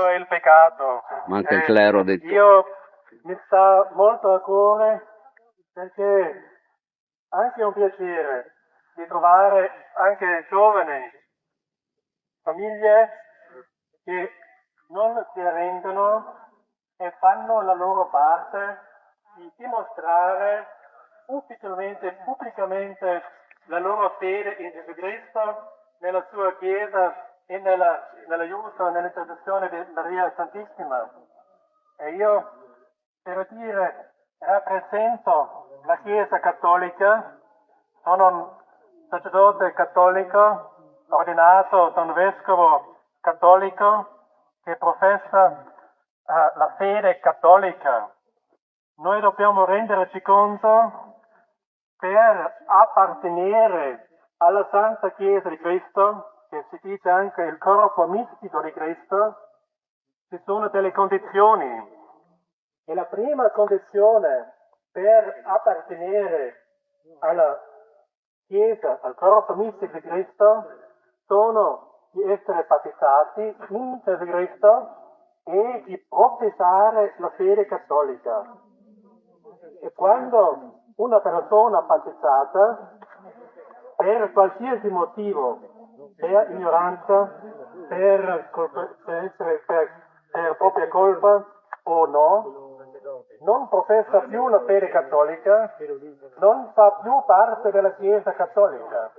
è il peccato. Manca il clero di Io mi sta molto a cuore perché anche è un piacere di trovare anche giovani, famiglie che non si arrendono e fanno la loro parte di dimostrare ufficialmente, pubblicamente la loro fede in Gesù Cristo, nella sua Chiesa e nell'aiuto, nell'intercessione di Maria Santissima. E io, per dire, rappresento la Chiesa Cattolica, sono un sacerdote cattolico, ordinato da un vescovo cattolico che professa la fede cattolica. Noi dobbiamo renderci conto per appartenere alla Santa Chiesa di Cristo, che si dice anche il corpo mistico di Cristo, ci sono delle condizioni. E la prima condizione per appartenere alla Chiesa, al corpo mistico di Cristo, sono di essere battezzati in Gesù Cristo e di professare la fede cattolica. E quando una persona battezzata, per qualsiasi motivo, per ignoranza, per propria colpa o no, non professa più la fede cattolica, non fa più parte della Chiesa cattolica.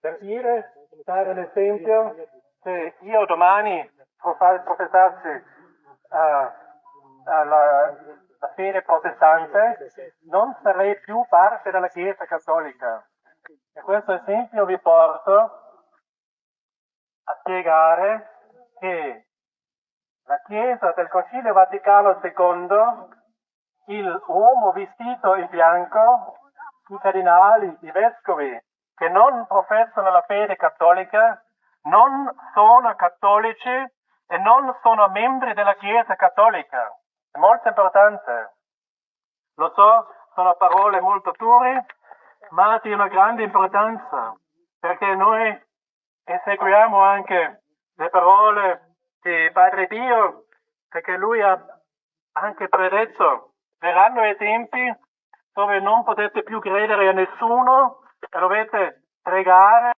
Per dire, dare l'esempio, se io domani professassi la fede protestante, non sarei più parte della Chiesa cattolica. E questo esempio vi porto a spiegare che la Chiesa del Concilio Vaticano II, il uomo vestito in bianco, i cardinali, i vescovi che non professano la fede cattolica, non sono cattolici e non sono membri della Chiesa cattolica. È molto importante. Lo so, sono parole molto dure, ma di una grande importanza, perché noi eseguiamo anche le parole di Padre Pio, perché lui ha anche predetto, verranno i tempi dove non potete più credere a nessuno e dovete pregare